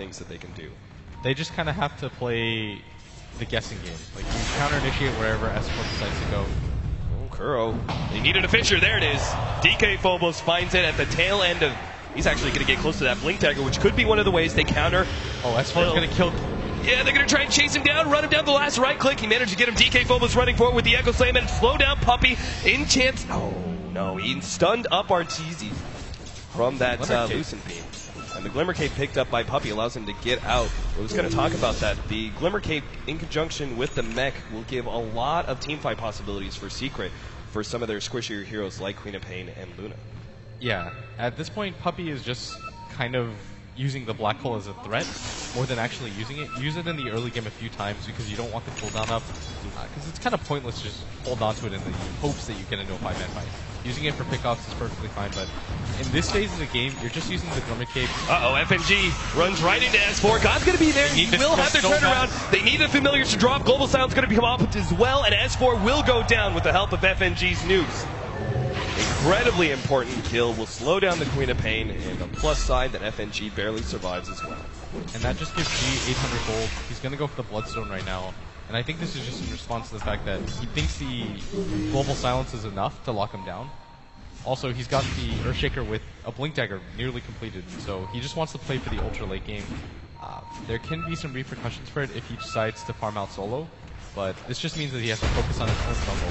things that they can do. They just kind of have to play the guessing game. Like, you counter-initiate wherever S4 decides to go. Oh, Kuro. They needed a Fisher. There it is. DK Phobos finds it at the tail end of... He's actually going to get close to that Blink Dagger, which could be one of the ways they counter. Oh, S4 is going to kill... Yeah, they're going to try and chase him down, run him down the last right click. He managed to get him. DK Phobos running forward with the Echo Slam and slow down Puppey. In chance... Oh, no. He stunned up Arteezy from that Lucent Beam. And the Glimmer Cape picked up by Puppey allows him to get out. I was going to talk about that. The Glimmer Cape, in conjunction with the mech, will give a lot of teamfight possibilities for Secret for some of their squishier heroes like Queen of Pain and Luna. Yeah, at this point, Puppey is just kind of using the black hole as a threat more than actually using it. Use it in the early game a few times because you don't want the cooldown up. Because it's kind of pointless to just hold on to it in the hopes that you get into a 5-man fight. Using it for pickoffs is perfectly fine, but in this phase of the game, you're just using the Glimmer Cape. Uh-oh, FNG runs right into S4. God's going to be there. He will have their turnaround. They need the familiars to drop. Global Silence going to become up as well, and S4 will go down with the help of FNG's nukes. Incredibly important kill. Will slow down the Queen of Pain, and the plus side that FNG barely survives as well. And that just gives G 800 gold. He's going to go for the Bloodstone right now. And I think this is just in response to the fact that he thinks the Global Silence is enough to lock him down. Also, he's got the Earthshaker with a Blink Dagger nearly completed, so he just wants to play for the ultra late game. There can be some repercussions for it if he decides to farm out solo, but this just means that he has to focus on his own jungle.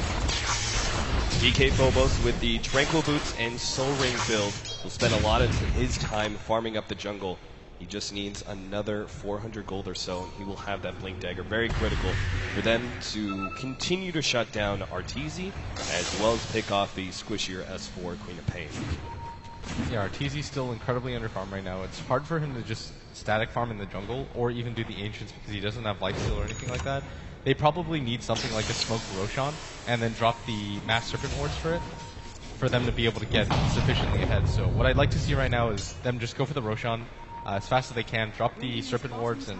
DK Phobos with the Tranquil Boots and Soul Ring build will spend a lot of his time farming up the jungle. He just needs another 400 gold or so, and he will have that Blink Dagger. Very critical for them to continue to shut down Arteezy, as well as pick off the squishier S4 Queen of Pain. Yeah, Arteezy's still incredibly underfarmed right now. It's hard for him to just static farm in the jungle, or even do the Ancients because he doesn't have Lifesteal or anything like that. They probably need something like a Smoked Roshan, and then drop the Mass Serpent Wards for it, for them to be able to get sufficiently ahead. So what I'd like to see right now is them just go for the Roshan, as fast as they can, drop the Serpent Wards, and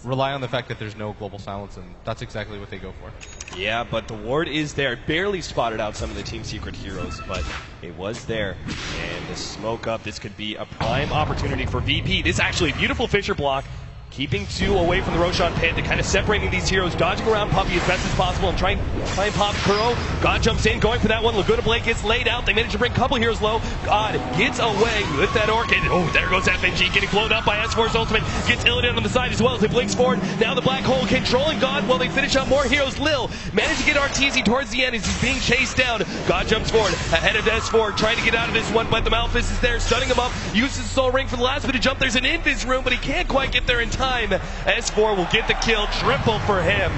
rely on the fact that there's no Global Silence, and that's exactly what they go for. Yeah, but the ward is there. Barely spotted out some of the Team Secret heroes, but it was there. And the smoke up, this could be a prime opportunity for VP. This is actually a beautiful Fisher block. Keeping two away from the Roshan pit, to kind of separating these heroes, dodging around Puppey as best as possible, and try and pop Kuro. God jumps in, going for that one. Laguna Blade gets laid out. They manage to bring a couple heroes low. God gets away with that Orchid. Oh, there goes FNG, getting blown up by S4's ultimate. Gets Illidan on the side as well as he blinks forward. Now the black hole controlling God while they finish up more heroes. Lil managed to get Arteezy towards the end as he's being chased down. God jumps forward ahead of S4, trying to get out of this one, but the Malphus is there, stunning him up. Uses Soul Ring for the last bit of jump. There's an Invis room, but he can't quite get there in time. S4 will get the kill, triple for him.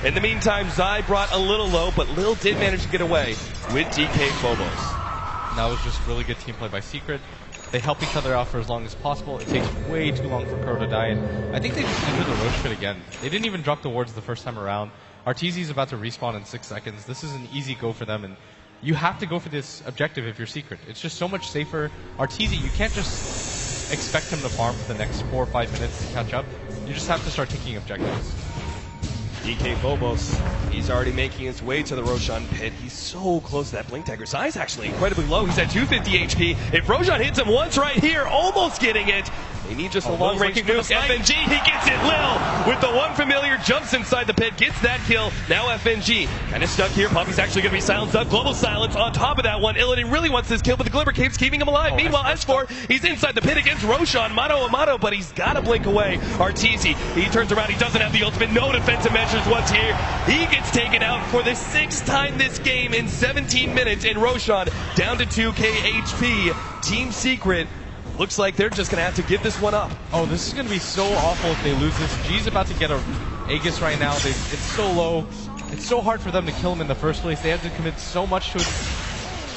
In the meantime, Zai brought a little low, but Lil did manage to get away with DK Phobos. That was just really good team play by Secret. They help each other out for as long as possible. It takes way too long for Kuro to die, and I think they just entered the Roche pit again. They didn't even drop the wards the first time around. Arteezy's about to respawn in 6 seconds. This is an easy go for them, and you have to go for this objective if you're Secret. It's just so much safer. Arteezy, you can't just expect him to farm for the next 4 or 5 minutes to catch up. You just have to start taking objectives. DK Phobos, he's already making his way to the Roshan pit. He's so close to that Blink Dagger. Zai's actually incredibly low. He's at 250 HP. If Roshan hits him once right here, almost getting it. They need just a long-range nuke. FNG, he gets it. Lil, with the one familiar, jumps inside the pit, gets that kill. Now FNG, kind of stuck here. Puppey's actually going to be silenced up. Global Silence on top of that one. Illidan really wants this kill, but the Glimmer Cape's keeping him alive. Meanwhile, S4, he's inside the pit against Roshan. Mano a mano, but he's got to blink away. Arteezy, he turns around. He doesn't have the ultimate. No defensive measures once here. He gets taken out for the 6th time this game in 17 minutes, and Roshan down to 2k HP. Team Secret, looks like they're just going to have to give this one up. Oh, this is going to be so awful if they lose this. G's about to get a Aegis right now. It's so low. It's so hard for them to kill him in the first place. They have to commit so much to it.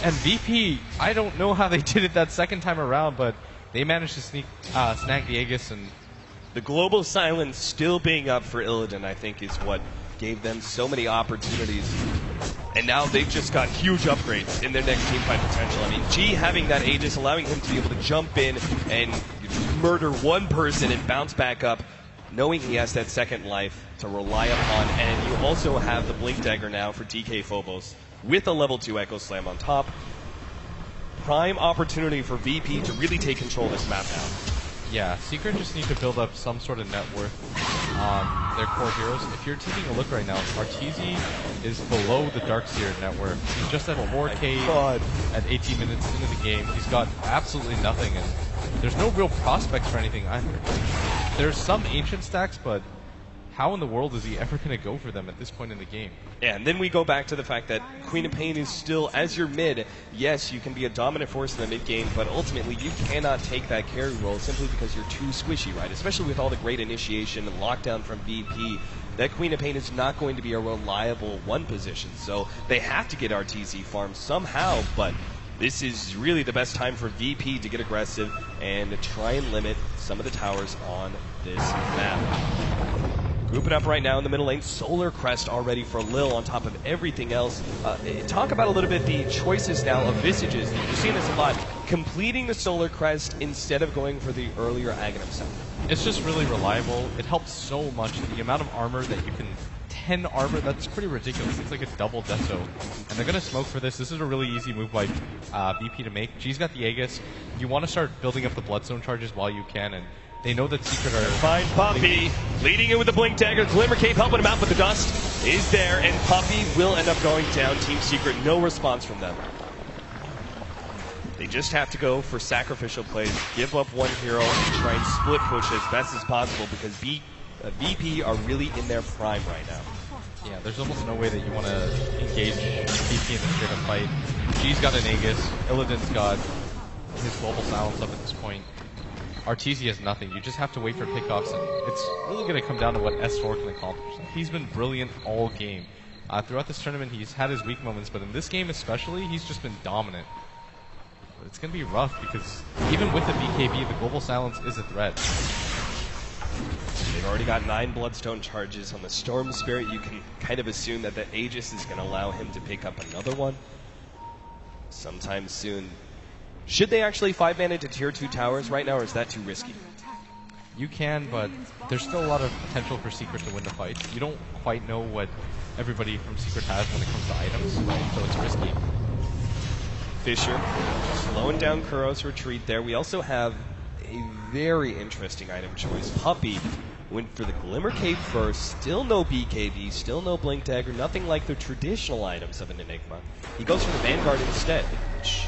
And VP, I don't know how they did it that second time around, but they managed to snag the Aegis. And the Global Silence still being up for Illidan, I think, is what gave them so many opportunities. And now they've just got huge upgrades in their next teamfight potential. I mean, G having that Aegis, allowing him to be able to jump in and murder one person and bounce back up, knowing he has that second life to rely upon. And you also have the Blink Dagger now for DK Phobos with a level 2 Echo Slam on top. Prime opportunity for VP to really take control of this map now. Yeah, Secret just need to build up some sort of net worth on their core heroes. If you're taking a look right now, Arteezy is below the Darkseer net worth. He's just at 4K at 18 minutes into the game. He's got absolutely nothing, and there's no real prospects for anything either. There's some Ancient stacks, but how in the world is he ever going to go for them at this point in the game? Yeah, and then we go back to the fact that Queen of Pain is still, as your mid, yes, you can be a dominant force in the mid game, but ultimately you cannot take that carry role simply because you're too squishy, right? Especially with all the great initiation and lockdown from VP. That Queen of Pain is not going to be a reliable one position, so they have to get Arteezy farmed somehow, but this is really the best time for VP to get aggressive and to try and limit some of the towers on this map. Grouping up right now in the middle lane, Solar Crest already for Lil on top of everything else. Talk about a little bit the choices now of Visages. You're seeing this a lot. Completing the Solar Crest instead of going for the earlier Aghanim set. It's just really reliable. It helps so much. The amount of armor that you can 10 armor, that's pretty ridiculous. It's like a double deso. And they're going to smoke for this. This is a really easy move by VP to make. G's got the Aegis. You want to start building up the Bloodstone charges while you can, and they know that Secret are... Find Puppey, leading in with the Blink Dagger. Glimmer Cape helping him out, but the dust is there, and Puppey will end up going down. Team Secret, no response from them. They just have to go for sacrificial plays, give up one hero, and try and split push as best as possible, because VP are really in their prime right now. Yeah, there's almost no way that you want to engage VP in a straight-up fight. G's got an Aegis, Illidan's got his global silence up at this point. Arteezy has nothing. You just have to wait for pickoffs, and it's really going to come down to what S4 can accomplish. He's been brilliant all game. Throughout this tournament, he's had his weak moments, but in this game especially, he's just been dominant. But it's going to be rough, because even with the BKB, the global silence is a threat. They've already got 9 Bloodstone charges on the Storm Spirit. You can kind of assume that the Aegis is going to allow him to pick up another one sometime soon. Should they actually 5-man into tier 2 towers right now, or is that too risky? You can, but there's still a lot of potential for Secret to win the fight. You don't quite know what everybody from Secret has when it comes to items, right? So it's risky. Fisher slowing down Kuro's retreat there. We also have a very interesting item choice. Puppey went for the Glimmer Cape first. Still no BKB, still no Blink Dagger, nothing like the traditional items of an Enigma. He goes for the Vanguard instead, which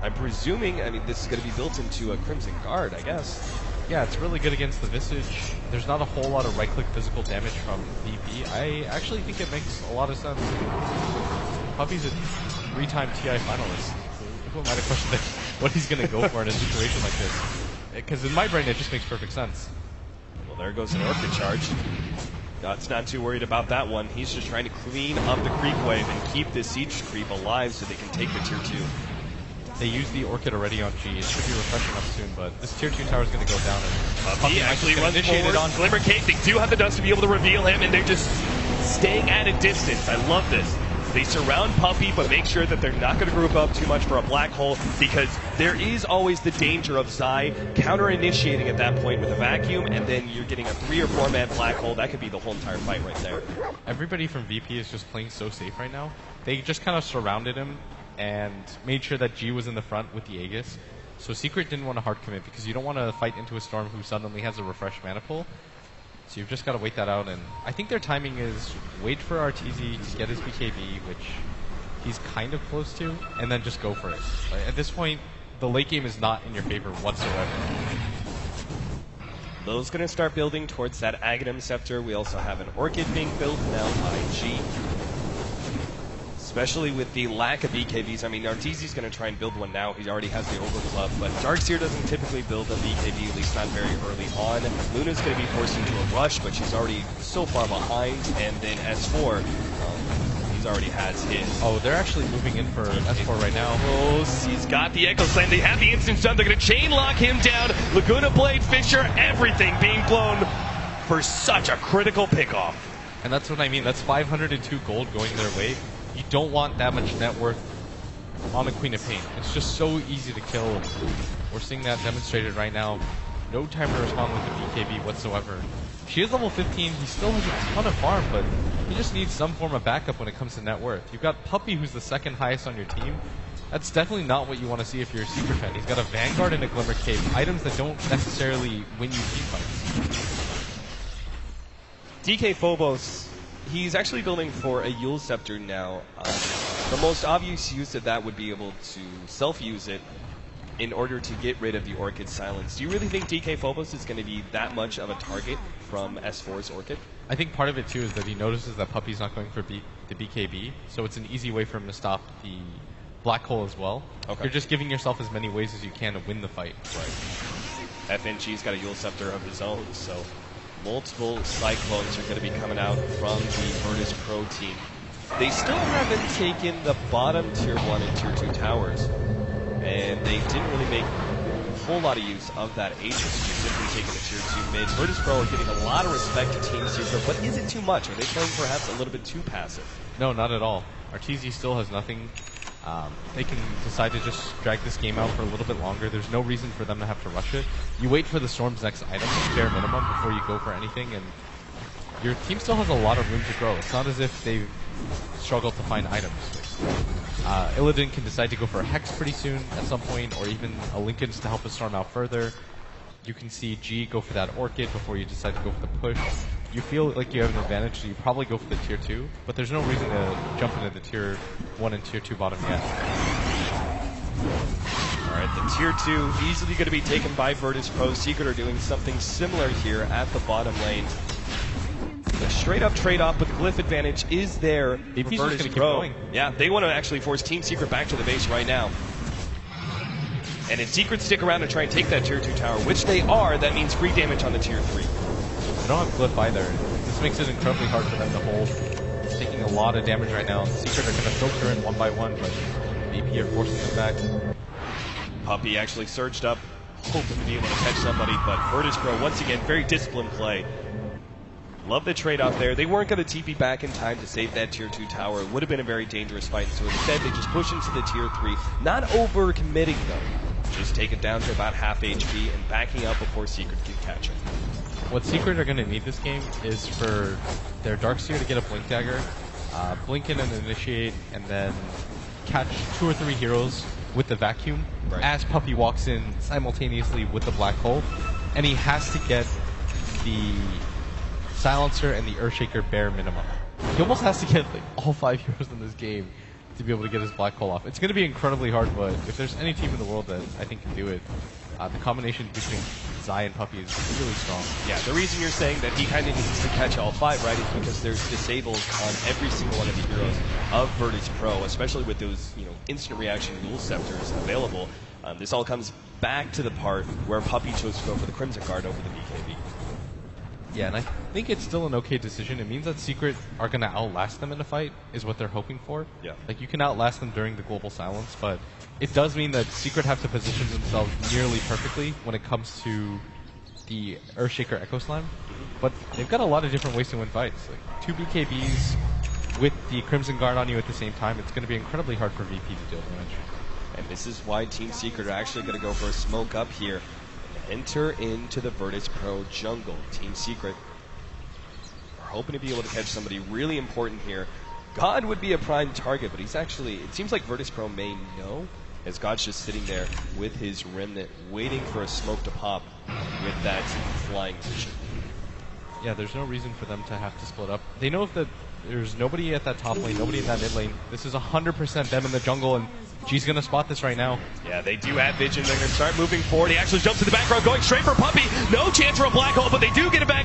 I'm presuming, I mean, this is going to be built into a Crimson Guard, I guess. Yeah, it's really good against the Visage. There's not a whole lot of right-click physical damage from VP. I actually think it makes a lot of sense. Puppey's a 3-time TI finalist. Who am I to question what he's going to go for in a situation like this? Because in my brain, it just makes perfect sense. Well, there goes an Orchid charge. God's not too worried about that one. He's just trying to clean up the creep wave and keep this siege creep alive so they can take the tier 2. They used the Orchid already on G. It should be refreshing up soon, but this tier 2 tower is going to go down. And Puppey actually runs forward on Glimmer Cape. They do have the dust to be able to reveal him, and they're just staying at a distance. I love this. They surround Puppey, but make sure that they're not going to group up too much for a black hole, because there is always the danger of Zai counter-initiating at that point with a vacuum, and then you're getting a 3 or 4-man black hole. That could be the whole entire fight right there. Everybody from VP is just playing so safe right now. They just kind of surrounded him and made sure that G was in the front with the Aegis. So Secret didn't want to hard commit, because you don't want to fight into a Storm who suddenly has a refresh mana pool. So you've just got to wait that out, and I think their timing is wait for Arteezy to get his BKB, which he's kind of close to, and then just go for it. At this point, the late game is not in your favor whatsoever. Lil's going to start building towards that Aghanim Scepter. We also have an Orchid being built now by G. Especially with the lack of BKBs. I mean, Arteezy's going to try and build one now. He already has the Overclub, but Darkseer doesn't typically build a BKB, at least not very early on. Luna's going to be forced into a rush, but she's already so far behind. And then S4, he's already has his. Oh, they're actually moving in for S4 right now. Oh, he's got the Echo Slam. They have the instant stun. They're going to chain lock him down. Laguna Blade, Fisher, everything being blown for such a critical pickoff. And that's what I mean. That's 502 gold going their way. You don't want that much net worth on a Queen of Pain. It's just so easy to kill. We're seeing that demonstrated right now. No time to respond with the BKB whatsoever. She is level 15. He still has a ton of farm, but he just needs some form of backup when it comes to net worth. You've got Puppey, who's the second highest on your team, That's definitely not what you want to see if you're a Secret fan. He's got a Vanguard and a Glimmer Cape, items that don't necessarily win you team fights. DK Phobos, he's actually building for a Yule Scepter now. The most obvious use of that would be able to self-use it in order to get rid of the Orchid Silence. Do you really think DK Phobos is going to be that much of a target from S4's Orchid? I think part of it too is that he notices that Puppy's not going for the BKB, so it's an easy way for him to stop the Black Hole as well. Okay. You're just giving yourself as many ways as you can to win the fight. Right. FNG's got a Yule Scepter of his own, so multiple Cyclones are going to be coming out from the Virtus Pro team. They still haven't taken the bottom Tier 1 and Tier 2 towers, and they didn't really make a whole lot of use of that Aegis, specifically taking the Tier 2 mid. Virtus Pro are getting a lot of respect to Team Secret, but is it too much? Are they playing perhaps a little bit too passive? No, not at all. Arteezy still has nothing. They can decide to just drag this game out for a little bit longer. There's no reason for them to have to rush it. You wait for the Storm's next item, bare minimum, before you go for anything, and your team still has a lot of room to grow. It's not as if they've struggled to find items. Illidan can decide to go for a Hex pretty soon at some point, or even a Linken's to help his Storm out further. You can see G go for that Orchid before you decide to go for the push. You feel like you have an advantage, so you probably go for the Tier 2, but there's no reason to jump into the Tier 1 and Tier 2 bottom yet. Alright, the Tier 2 easily going to be taken by Virtus Pro. Secret are doing something similar here at the bottom lane. The straight up trade-off with Glyph advantage is there for Virtus Pro. Yeah, they want to actually force Team Secret back to the base right now. And if Secret stick around and try and take that Tier 2 tower, which they are, that means free damage on the Tier 3. They don't have Glyph either. This makes it incredibly hard for them to hold. It's taking a lot of damage right now. Secret are going to filter in one by one, but VP are forcing them back. Puppy actually surged up, hoping to be able to catch somebody, but Virtus Pro, once again, very disciplined play. Love the trade-off there. They weren't going to TP back in time to save that Tier 2 tower. It would have been a very dangerous fight, so instead they just push into the Tier 3, not over-committing though. Just take it down to about half HP and backing up before Secret can catch it. What Secret are going to need this game is for their Darkseer to get a Blink Dagger, blink in and initiate, and then catch 2 or 3 heroes with the Vacuum as Puppy walks in simultaneously with the Black Hole. And he has to get the Silencer and the Earthshaker bare minimum. He almost has to get like all 5 heroes in this game to be able to get his Black Hole off. It's going to be incredibly hard, but if there's any team in the world that I think can do it, the combination between Zai and Puppy is really strong. Yeah, the reason you're saying that he kind of needs to catch all 5, right, is because there's disables on every single one of the heroes of Virtus Pro, especially with those, instant reaction Yule Scepters available. This all comes back to the part where Puppy chose to go for the Crimson Guard over the BKB. Yeah, and I think it's still an okay decision. It means that Secret are going to outlast them in a fight, is what they're hoping for. Yeah. Like, you can outlast them during the Global Silence, but it does mean that Secret have to position themselves nearly perfectly when it comes to the Earthshaker Echo Slime. But they've got a lot of different ways to win fights. Like, 2 BKBs with the Crimson Guard on you at the same time, it's going to be incredibly hard for VP to deal damage. And this is why Team Secret are actually going to go for a smoke up here. Enter into the Virtus Pro jungle. Team Secret are hoping to be able to catch somebody really important here. God would be a prime target, but he's actually, it seems like Virtus Pro may know, as God's just sitting there with his Remnant, waiting for a smoke to pop with that flying vision. Yeah, there's no reason for them to have to split up. They know that there's nobody at that top lane, nobody in that mid lane. This is 100% them in the jungle, and G's going to spot this right now. Yeah, they do have vision. They're going to start moving forward. He actually jumps to the background, going straight for Puppy. No chance for a Black Hole, but they do get it back.